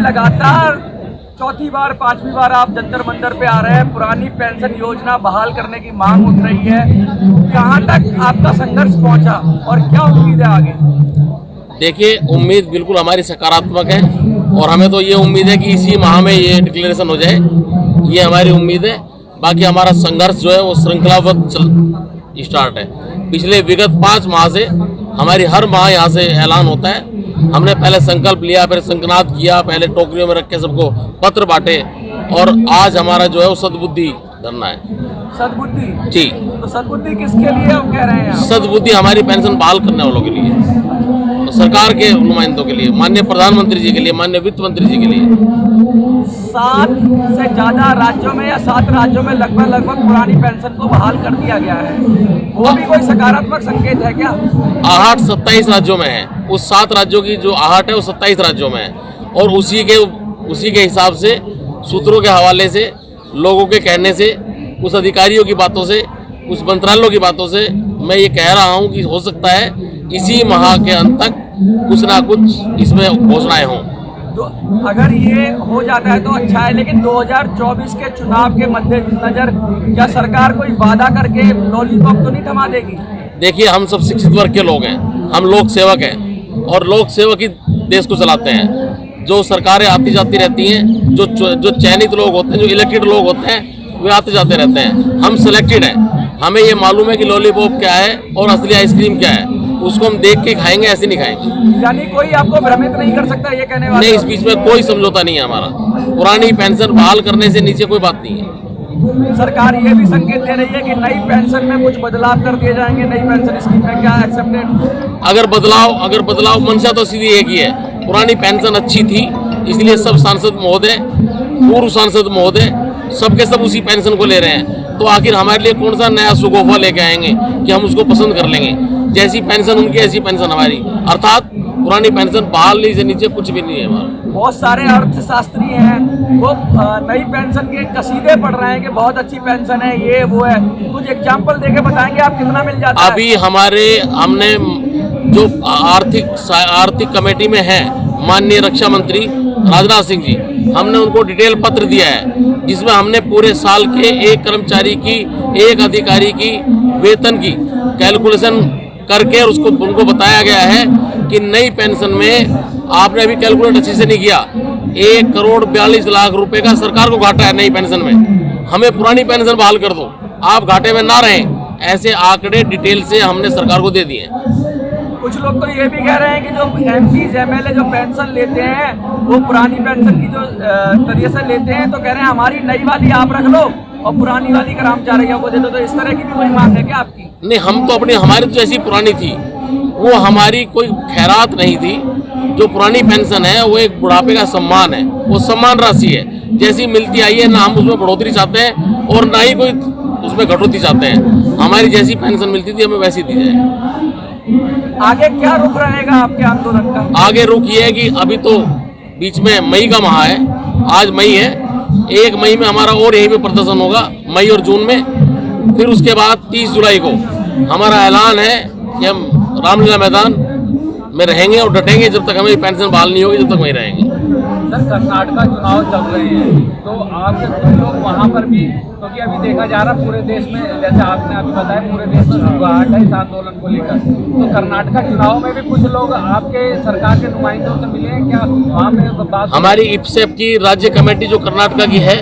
लगातार चौथी बार पांचवी बार आप जंतर मंतर पे आ रहे हैं, पुरानी पेंशन योजना बहाल करने की मांग उठ रही है। कहां तक आपका संघर्ष पहुंचा और क्या उम्मीद है आगे? देखिए, उम्मीद बिल्कुल हमारी सकारात्मक है और हमें तो ये उम्मीद है कि इसी माह में ये डिक्लेरेशन हो जाए, ये हमारी उम्मीद है। बाकी हमारा संघर्ष जो है वो श्रृंखलाबद्ध स्टार्ट है। पिछले विगत 5 माह से हमारी हर माह यहाँ से ऐलान होता है। हमने पहले संकल्प लिया, फिर संकनाद किया, पहले टोकरियों में रख के सबको पत्र बांटे और आज हमारा जो है वो सद्बुद्धि धरना है। सद्बुद्धि जी, तो सद्बुद्धि किसके लिए हम कह रहे हैं? सद्बुद्धि हमारी पेंशन बहाल करने वालों के लिए, सरकार के नुमाइंदों के लिए, माननीय प्रधानमंत्री जी के लिए, माननीय वित्त मंत्री जी के लिए। 7 से ज्यादा राज्यों में या 7 राज्यों में लगभग पुरानी पेंशन को बहाल कर दिया गया है। वो भी कोई सकारात्मक संकेत है क्या? आहट 27 राज्यों में है। उस 7 राज्यों की जो आहट है वो 27 राज्यों में है और उसी के हिसाब से, सूत्रों के हवाले से, लोगों के कहने से, कुछ अधिकारियों की बातों से, कुछ मंत्रालयों की बातों से मैं ये कह रहा हूँ कि हो सकता है इसी माह के अंत तक कुछ ना कुछ इसमें घोषणाएं हों। तो अगर ये हो जाता है तो अच्छा है, लेकिन 2024 के चुनाव के मद्देनजर क्या सरकार कोई वादा करके लॉलीपॉप तो नहीं थमा देगी? देखिए, हम सब शिक्षित वर्ग के लोग हैं, हम लोक सेवक हैं और लोक सेवक ही देश को चलाते हैं। जो सरकारें आती जाती रहती हैं, जो चयनित लोग होते हैं, जो इलेक्टेड लोग होते हैं, वे आते जाते रहते हैं। हम सिलेक्टेड हैं, हमें ये मालूम है कि लॉलीपॉप क्या है और असली आइसक्रीम क्या है। उसको हम देख के खाएंगे, ऐसे नहीं खाएंगे। यानी कोई आपको भ्रमित नहीं कर सकता ये कहने वाला? नहीं, इस बीच में कोई समझौता नहीं है हमारा। पुरानी पेंशन बहाल करने से नीचे कोई बात नहीं है। सरकार ये भी संकेत दे रही है कि नई पेंशन में कुछ बदलाव कर दिए जाएंगे। नई पेंशन स्कीम में क्या एक्सेप्टेड? अगर बदलाव मंशा तो सीधी एक ही है। पुरानी पेंशन अच्छी थी, इसलिए सब सांसद महोदय, पूर्व सांसद महोदय सबके सब उसी पेंशन को ले रहे हैं। तो आखिर हमारे लिए कौन सा नया सुगोफा लेके आएंगे कि हम उसको पसंद कर लेंगे? जैसी पेंशन उनकी ऐसी पेंशन हमारी, अर्थात पुरानी पेंशन बहाल नहीं से नीचे कुछ भी नहीं है हमारा। बहुत सारे अर्थशास्त्री हैं, वो नई पेंशन के कसीदे पढ़ रहे हैं कि बहुत अच्छी पेंशन है, ये वो है। कुछ एग्जाम्पल देके बताएंगे आप कितना मिल जाता है? अभी हमने जो आर्थिक कमेटी में है, माननीय रक्षा मंत्री राजनाथ सिंह जी, हमने उनको डिटेल पत्र दिया है जिसमें हमने पूरे साल के एक कर्मचारी की, एक अधिकारी की वेतन की कैलकुलेशन करके उनको बताया गया है कि नई पेंशन में आपने अभी कैलकुलेट अच्छे से नहीं किया, 1,42,00,000 रुपए का सरकार को घाटा है नई पेंशन में। हमें पुरानी पेंशन बहाल कर दो, आप घाटे में ना रहें। ऐसे आंकड़े डिटेल से हमने सरकार को दे दिए हैं। कुछ लोग तो ये भी कह रहे हैं कि जो MPs MLA जो पेंशन लेते हैं वो पुरानी पेंशन की जो तरीके से लेते हैं, तो कह रहे हैं हमारी नई वाली आप रख लो और पुरानी वाली कर्मचारियों को दे दो। तो इस तरह की भी कोई मांग है क्या आपकी? नहीं, हम तो हमारी तो जैसी पुरानी थी, वो हमारी कोई खैरात नहीं थी। जो पुरानी पेंशन है वो एक बुढ़ापे का सम्मान है, वो सम्मान राशि है। जैसी मिलती आई है, ना हम उसमें बढ़ोतरी चाहते हैं और ना ही कोई उसमें घटोतरी चाहते हैं। हमारी जैसी पेंशन मिलती थी हमें वैसी दी जाए। आगे क्या रुख रहेगा आपके आंदोलन का? आगे रुख ये है कि अभी तो बीच में मई का माह है, आज मई है, 1 मई में हमारा और यहीं पे प्रदर्शन होगा, मई और जून में। फिर उसके बाद 30 जुलाई को हमारा ऐलान है कि हम रामलीला मैदान में रहेंगे और डटेंगे जब तक हमें पेंशन बहाल नहीं होगी, जब तक वहीं रहेंगे। सर, कर्नाटका चुनाव चल रहे हैं तो आपके कुछ लोग वहाँ पर भी, क्योंकि अभी देखा जा रहा पूरे देश में, जैसे आपने अभी बताया पूरे देश में घबराहट है इस आंदोलन को लेकर, तो कर्नाटका चुनाव में भी कुछ लोग आपके सरकार के नुमाइंदों से मिले हैं क्या वहाँ पे बात? हमारी IPSEP की राज्य कमेटी जो कर्नाटका की है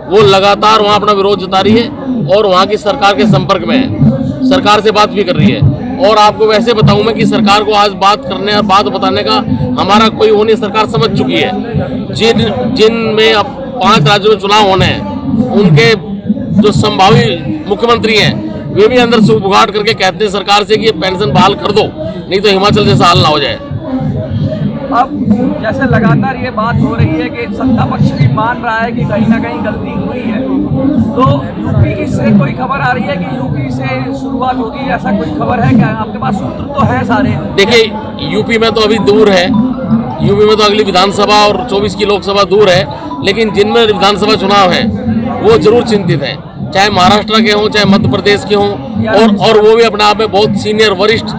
वो लगातार वहाँ अपना विरोध जता रही है और वहाँ की सरकार के संपर्क में है, सरकार से बात भी कर रही है। और आपको वैसे बताऊं मैं कि सरकार को आज बात करने और बात बताने का हमारा कोई वो नहीं, सरकार समझ चुकी है। जिन में अब 5 राज्यों में चुनाव होने हैं, उनके जो संभावित मुख्यमंत्री हैं वे भी अंदर से उघाट करके कहते हैं सरकार से कि ये पेंशन बहाल कर दो, नहीं तो हिमाचल जैसा हाल ना हो जाए। अब जैसे लगातार ये बात हो रही है कि सत्ता पक्ष भी मान रहा है कि कहीं ना कहीं गलती हुई है, तो यूपी की से कोई खबर आ रही है कि यूपी से शुरुआत होगी, ऐसा कोई खबर है क्या? आपके पास सूत्र तो है सारे। देखिए, यूपी में तो अभी दूर है, यूपी में तो अगली विधानसभा और 24 की लोकसभा दूर है, लेकिन जिनमें विधानसभा चुनाव है वो जरूर चिंतित हैं, चाहे महाराष्ट्र के हों चाहे मध्य प्रदेश के हों, और वो भी अपने आप में बहुत सीनियर वरिष्ठ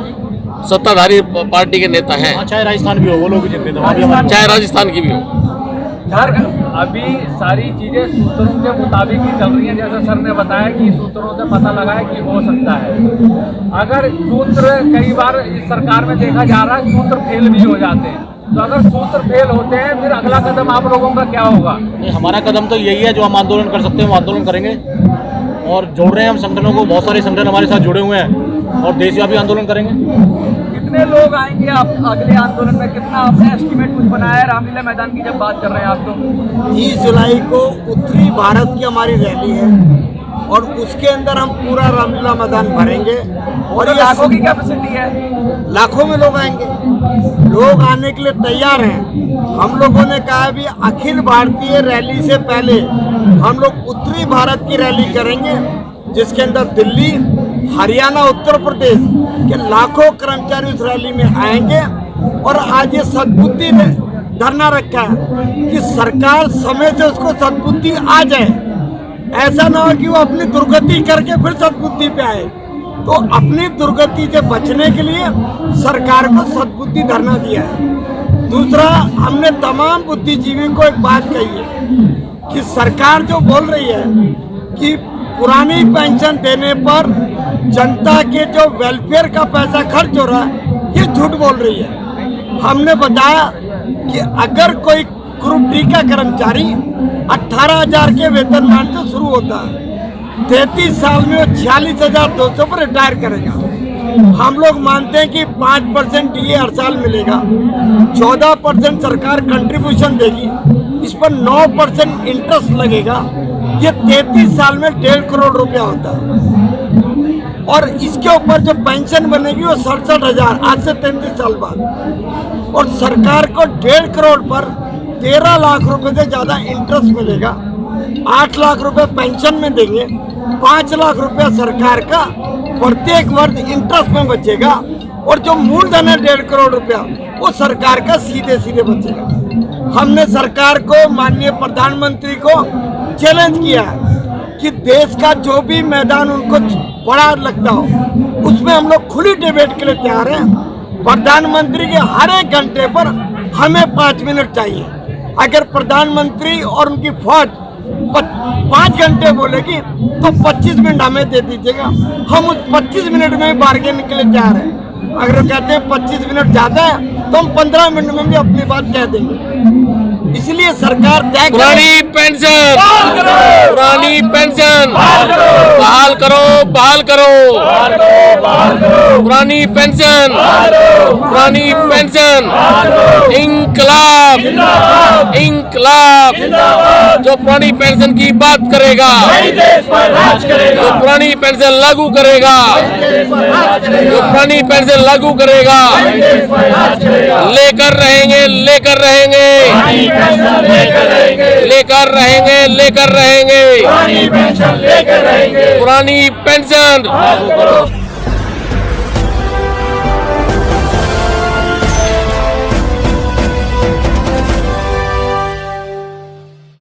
सत्ताधारी पार्टी के नेता हैं। चाहे राजस्थान भी हो, वो लोग भी चिंतित हैं, चाहे राजस्थान की भी हो। झारखंड अभी सारी चीजें सूत्रों के मुताबिक ही चल रही हैं। जैसे सर ने बताया कि सूत्रों से पता लगा है कि हो सकता है। अगर सूत्र कई बार इस सरकार में देखा जा रहा है सूत्र फेल भी हो जाते हैं, तो अगर सूत्र फेल होते हैं फिर अगला कदम आप लोगों का क्या होगा? नहीं, हमारा कदम तो यही है, जो हम आंदोलन कर सकते हैं वो आंदोलन करेंगे और जोड़ रहे हैं हम संगठनों को। बहुत सारे संगठन हमारे साथ जुड़े हुए हैं और देशव्यापी आंदोलन करेंगे। कितने लोग आएंगे आप अगले आंदोलन में? कितना आपने एस्टिमेट कुछ बनाया है? रामलीला मैदान की जब बात कर रहे हैं आप तो 30 जुलाई को उत्तरी भारत की हमारी रैली है और उसके अंदर हम पूरा रामलीला मैदान भरेंगे और तो ये लाखों की कैपेसिटी है। लाखों में लोग आएंगे। लोग आने के लिए तैयार हैं। हम लोगों ने कहा है भी अखिल भारतीय रैली से पहले हम लोग उत्तरी भारत की रैली करेंगे, जिसके अंदर दिल्ली, हरियाणा, उत्तर प्रदेश के लाखों कर्मचारी उस रैली में आएंगे। और आज ये सद्बुद्धि ने धरना रखा है कि सरकार समय से उसको सद्बुद्धि आ जाए, ऐसा ना हो कि वो अपनी दुर्गति करके फिर सद्बुद्धि पे आए। तो अपनी दुर्गति से बचने के लिए सरकार को सद्बुद्धि धरना दिया है। दूसरा, हमने तमाम बुद्धिजीवी को एक बात कही है कि सरकार जो बोल रही है कि पुरानी पेंशन देने पर जनता के जो वेलफेयर का पैसा खर्च हो रहा है, ये झूठ बोल रही है। हमने बताया कि अगर कोई ग्रुप डी का कर्मचारी 18,000 के वेतनमान से शुरू होता है, 33 साल में वो 46,200 पर रिटायर करेगा। हम लोग मानते हैं कि 5% डीए हर साल मिलेगा, 14% सरकार कंट्रीब्यूशन देगी, इस पर 9% इंटरेस्ट लगेगा। ये 33 साल में 1.5 करोड़ रुपया होता है। और इसके ऊपर जो पेंशन बनेगी वो 67,000 आज से 33 साल बाद। और सरकार को 1.5 करोड़ पर 13 लाख रुपए से ज्यादा इंटरेस्ट मिलेगा। 8 लाख रुपए पेंशन में देंगे, 5 लाख रुपया सरकार का प्रत्येक वर्ष इंटरेस्ट में बचेगा। और जो मूलधन है 1.5 करोड़ रुपया, वो सरकार का सीधे सीधे बचेगा। हमने सरकार को, माननीय प्रधानमंत्री को चैलेंज किया है कि देश का जो भी मैदान उनको बड़ा लगता हो, उसमें हम लोग खुली डिबेट के लिए तैयार हैं। प्रधानमंत्री के हर एक घंटे पर हमें 5 मिनट चाहिए। अगर प्रधानमंत्री और उनकी फौज 5 घंटे बोलेगी तो 25 मिनट हमें दे दीजिएगा। हम उस 25 मिनट में बार्गेन के लिए तैयार हैं। अगर वो कहते हैं 25 मिनट ज़्यादा है तो हम 15 मिनट में भी अपनी बात कह देंगे। इसलिए सरकार तय पुरानी पेंशन बहाल करो, बहाल करो। पुरानी पेंशन इंकलाब, इंकलाब। जो पुरानी पेंशन की बात करेगा, जो पुरानी पेंशन लागू करेगा, जो पुरानी पेंशन लागू करेगा, लेकर रहेंगे, लेकर रहेंगे, लेकर रहेंगे, लेकर रहेंगे पुरानी पेंशन।